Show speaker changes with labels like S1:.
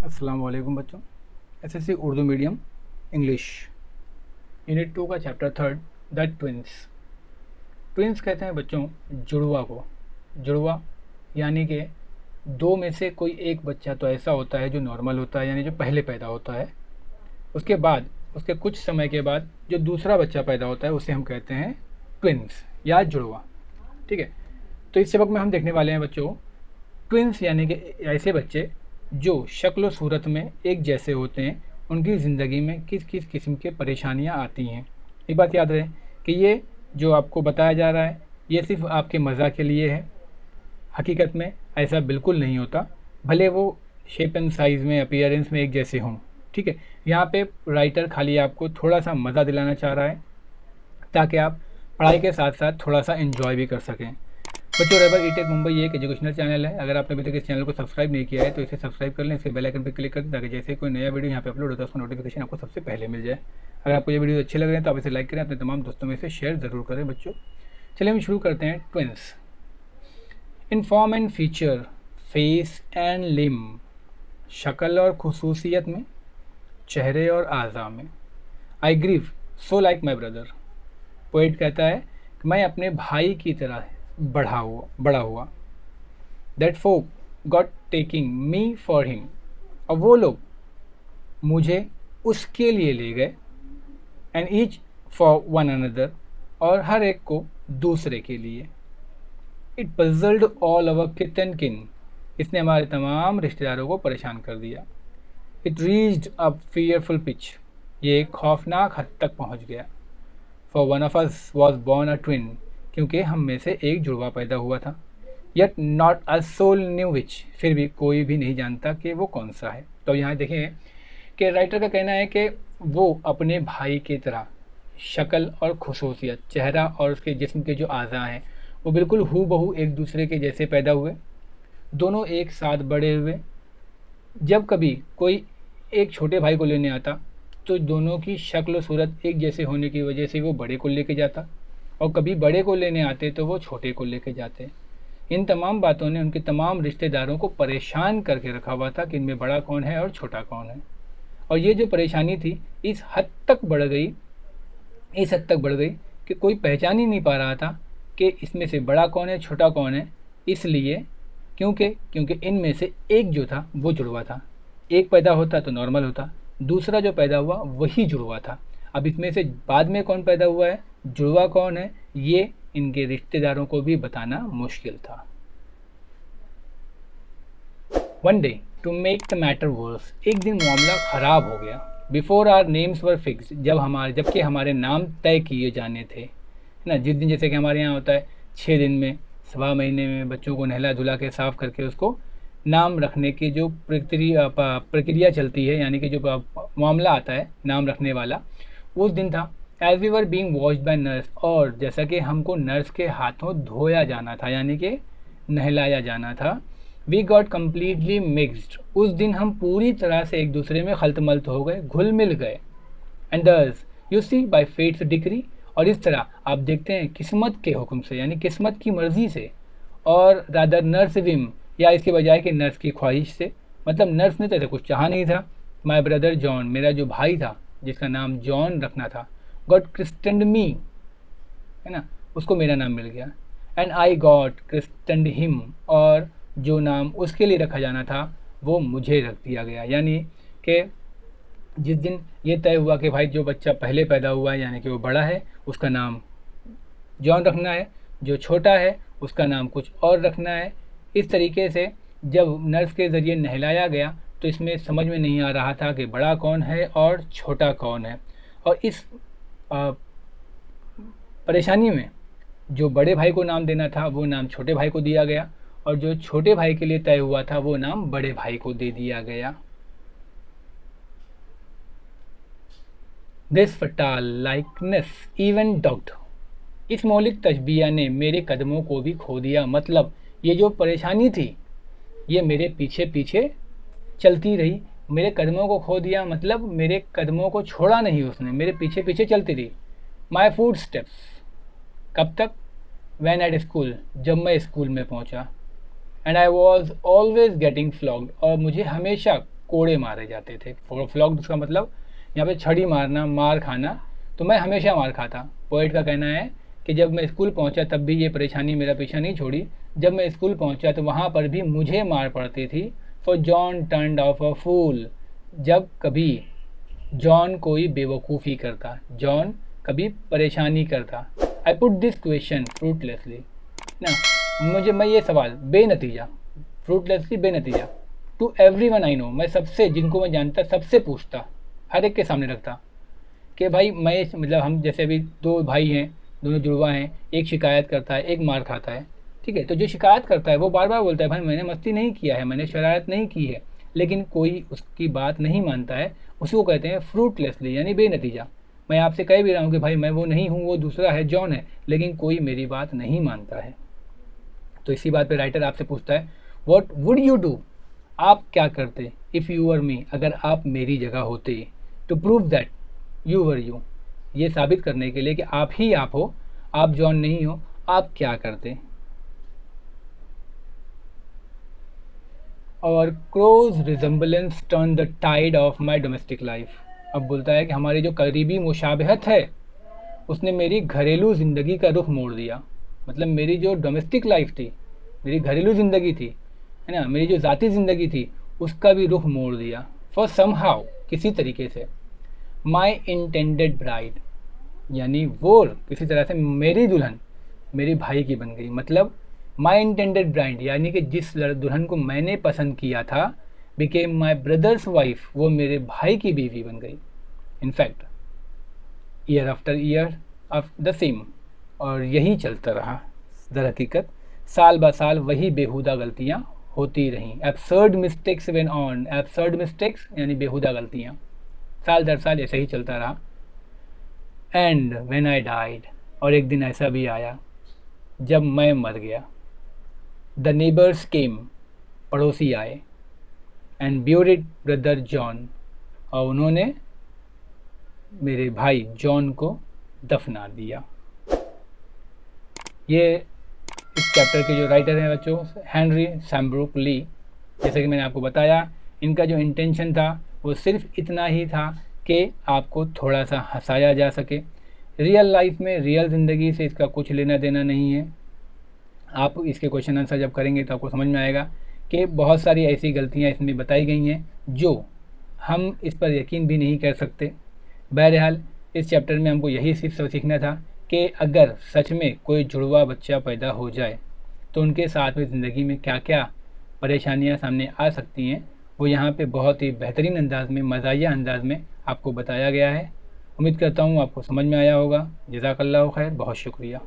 S1: अस्सलाम वालेकुम बच्चों। SSC Urdu medium English unit 2 का चैप्टर 3 द ट्विंस। ट्विंस कहते हैं बच्चों जुड़वा को। जुड़वा यानी कि दो में से कोई एक बच्चा तो ऐसा होता है जो नॉर्मल होता है, यानी जो पहले पैदा होता है। उसके बाद उसके कुछ समय के बाद जो दूसरा बच्चा पैदा होता है उसे हम कहते हैं ट्विंस या जुड़वा। ठीक है, तो इस सबक में हम देखने वाले हैं बच्चों ट्विंस यानी कि ऐसे बच्चे जो शक्ल और सूरत में एक जैसे होते हैं, उनकी ज़िंदगी में किस किस किस्म के परेशानियां आती हैं। एक बात याद रहे कि ये जो आपको बताया जा रहा है ये सिर्फ आपके मज़ा के लिए है। हकीकत में ऐसा बिल्कुल नहीं होता, भले वो शेप एंड साइज़ में अपीयरेंस में एक जैसे हों। ठीक है, यहाँ पे राइटर खाली आपको थोड़ा सा मज़ा दिलाना चाह रहा है ताकि आप पढ़ाई के साथ साथ थोड़ा सा एंजॉय भी कर सकें। बच्चों, रेबर ई टेक मुंबई ये एक एजुकेशनल चैनल है। अगर आपने अभी तक इस चैनल को सब्सक्राइब नहीं किया है तो इसे सब्सक्राइब कर लें, इसके बेल आइकन पर क्लिक कर दें ताकि जैसे कोई नया वीडियो यहाँ पे अपलोड होता है उसका नोटिफिकेशन आपको सबसे पहले मिल जाए। अगर आपको ये वीडियो अच्छे लग रहे हैं तो आप इसे लाइक करें, अपने तमाम दोस्तों में इसे शेयर ज़रूर करें। बच्चों चलिए हम शुरू करते हैं। Twins in form and feature, face and limb, शक्ल और खुसूसियत में, चेहरे और आज़ा में। I grieve so like my brother. Poet कहता है कि मैं अपने भाई की तरह बड़ा हुआ। That folk got taking me for him. और वो लोग मुझे उसके लिए ले गए। And each for one another, और हर एक को दूसरे के लिए। इट पजल्ड ऑल अवर किथ एंड किन। इसने हमारे तमाम रिश्तेदारों को परेशान कर दिया। It reached a fearful pitch. ये एक खौफनाक हद तक पहुंच गया। For one of us was born a twin. क्योंकि हम में से एक जुड़वा पैदा हुआ था। Yet not a soul knew which. फिर भी कोई भी नहीं जानता कि वो कौन सा है। तो यहाँ देखें कि राइटर का कहना है कि वो अपने भाई की तरह शक्ल और खुसूसियत, चेहरा और उसके जिस्म के जो आज़ा हैं वो बिल्कुल हूबहू एक दूसरे के जैसे पैदा हुए। दोनों एक साथ बड़े हुए। जब कभी कोई एक छोटे भाई को लेने आता तो दोनों की शक्ल और सूरत एक जैसे होने की वजह से वो बड़े को लेके जाता, और कभी बड़े को लेने आते तो वो छोटे को लेके जाते। इन तमाम बातों ने उनके तमाम रिश्तेदारों को परेशान करके रखा हुआ था कि इनमें बड़ा कौन है और छोटा कौन है। और ये जो परेशानी थी इस हद तक बढ़ गई कि कोई पहचान ही नहीं पा रहा था कि इसमें से बड़ा कौन है छोटा कौन है। इसलिए क्योंकि इनमें से एक जो था वो जुड़वा था। एक पैदा होता तो नॉर्मल होता, दूसरा जो पैदा हुआ वही जुड़वा था। अब इसमें से बाद में कौन पैदा हुआ है, जुड़वा कौन है, ये इनके रिश्तेदारों को भी बताना मुश्किल था। One day to make the matter worse, एक दिन मामला ख़राब हो गया। Before our names were fix, जबकि हमारे नाम तय किए जाने थे ना। जिस दिन जैसे कि हमारे यहाँ होता है 6 दिन में, सवा महीने में बच्चों को नहला धुला के साफ़ करके उसको नाम रखने की जो प्रक्रिया चलती है, यानी कि जो मामला आता है नाम रखने वाला, उस दिन था। As we were being washed by nurse, और जैसा कि हमको नर्स के हाथों धोया जाना था, यानी कि नहलाया जाना था। वी गॉट कम्प्लीटली मिक्सड, उस दिन हम पूरी तरह से एक दूसरे में खलतमल्त हो गए, घुल मिल गए। And thus you see by fate's decree, और इस तरह आप देखते हैं किस्मत के हुक्म से, यानी किस्मत की मर्ज़ी से, और रादर नर्स विम, या इसके बजाय कि नर्स की ख्वाहिश से, मतलब नर्स ने तो ऐसा कुछ चाहा नहीं था। माई ब्रदर जॉन, मेरा जो भाई था जिसका नाम जॉन रखना था, गॉट क्रिस्टनड मी, है ना, उसको मेरा नाम मिल गया। एंड आई गॉट क्रिस्टनड हिम, और जो नाम उसके लिए रखा जाना था वो मुझे रख दिया गया। यानी कि जिस दिन ये तय हुआ कि भाई जो बच्चा पहले पैदा हुआ है यानी कि वो बड़ा है, उसका नाम जॉन रखना है, जो छोटा है उसका नाम कुछ और रखना है। इस तरीके से जब नर्स के ज़रिए नहलाया गया तो इसमें समझ में नहीं आ रहा था कि बड़ा कौन है और छोटा कौन है। और इस परेशानी में जो बड़े भाई को नाम देना था वो नाम छोटे भाई को दिया गया, और जो छोटे भाई के लिए तय हुआ था वो नाम बड़े भाई को दे दिया गया। दिस फटाल लाइकनेस इवन डॉक्ड, इस मौलिक तशबीह ने मेरे कदमों को भी खो दिया। मतलब ये जो परेशानी थी ये मेरे पीछे पीछे चलती रही, मेरे कदमों को खो दिया, मतलब मेरे कदमों को छोड़ा नहीं उसने, मेरे पीछे पीछे चलती रही। माई फूड स्टेप्स, कब तक, वैन एट स्कूल, जब मैं स्कूल में पहुंचा। And I was always getting flogged, और मुझे हमेशा कोड़े मारे जाते थे। फ्लॉग्ड उसका मतलब यहाँ पे छड़ी मारना, मार खाना। तो मैं हमेशा मार खाता। पोएट का कहना है कि जब मैं स्कूल पहुँचा तब भी ये परेशानी मेरा पीछा नहीं छोड़ी। जब मैं स्कूल पहुँचा तो वहाँ पर भी मुझे मार पड़ती थी। For John turned off a fool, जब कभी जॉन कोई बेवकूफ़ी करता, जॉन कभी परेशानी करता। I put this question fruitlessly ना, मैं ये सवाल बेनतीजा, फ्रूटलेसली बेनतीजा, to everyone I know, मैं सबसे, जिनको मैं जानता सबसे पूछता, हर एक के सामने रखता कि भाई मैं, मतलब हम जैसे अभी दो भाई हैं, दोनों जुड़वा हैं, एक शिकायत करता है, एक मार खाता है, ठीक है। तो जो शिकायत करता है वो बार बार बोलता है भाई मैंने मस्ती नहीं किया है, मैंने शरारत नहीं की है, लेकिन कोई उसकी बात नहीं मानता है। उसी को कहते हैं फ्रूटलेसली, यानी बेनतीजा। मैं आपसे कह भी रहा हूँ कि भाई मैं वो नहीं हूँ, वो दूसरा है, जॉन है, लेकिन कोई मेरी बात नहीं मानता है। तो इसी बात पे राइटर आपसे पूछता है, व्हाट वुड यू डू, आप क्या करते, इफ़ यू वर मी, अगर आप मेरी जगह होते, to prove that you were you, ये साबित करने के लिए कि आप ही आप हो, आप जॉन नहीं हो, आप क्या करते। और close resemblance turn the tide of my domestic life, अब बोलता है कि हमारी जो करीबी मुशाबहत है उसने मेरी घरेलू ज़िंदगी का रुख मोड़ दिया। मतलब मेरी जो डोमेस्टिक लाइफ थी, मेरी घरेलू ज़िंदगी थी, है ना, मेरी जो ज़ाती ज़िंदगी थी, उसका भी रुख मोड़ दिया। फॉर समहाउ, किसी तरीके से, माई इंटेंडेड ब्राइड, यानी वो किसी तरह से मेरी दुल्हन मेरी भाई की बन गई। मतलब माई इंटेंडेड ब्राइड, यानी कि जिस दुल्हन को मैंने पसंद किया था, बिकेम माई ब्रदर्स वाइफ, वो मेरे भाई की बीवी बन गई। In fact year after year of the same, और यही चलता रहा। दर हकीकत साल ब साल वही बेहुदा गलतियाँ होती रहीं। Absurd mistakes when on, absurd mistakes यानी बेहुदा गलतियाँ, साल दर साल ऐसे ही चलता रहा। एंड व्हेन आई डाइड, और एक दिन ऐसा भी आया जब मैं मर गया। द नेबर्स केम, पड़ोसी आए, एंड ब्यूरिड ब्रदर जॉन, और उन्होंने मेरे भाई जॉन को दफना दिया। ये इस चैप्टर के जो राइटर हैं बच्चों, हेनरी सैम्ब्रूक ली। जैसे कि मैंने आपको बताया, इनका जो इंटेंशन था वो सिर्फ इतना ही था कि आपको थोड़ा सा हंसाया जा सके। रियल लाइफ में, रियल ज़िंदगी से इसका कुछ लेना देना नहीं है। आप इसके क्वेश्चन आंसर जब करेंगे तो आपको समझ में आएगा कि बहुत सारी ऐसी गलतियाँ इसमें बताई गई हैं जो हम इस पर यकीन भी नहीं कर सकते। बहरहाल इस चैप्टर में हमको यही सिर्फ सीखना था कि अगर सच में कोई जुड़वा बच्चा पैदा हो जाए तो उनके साथ में ज़िंदगी में क्या क्या परेशानियां सामने आ सकती हैं, वो यहाँ पे बहुत ही बेहतरीन अंदाज में, मज़ाहिया अंदाज में आपको बताया गया है। उम्मीद करता हूँ आपको समझ में आया होगा। जज़ाकल्लाहु खैर, बहुत शुक्रिया।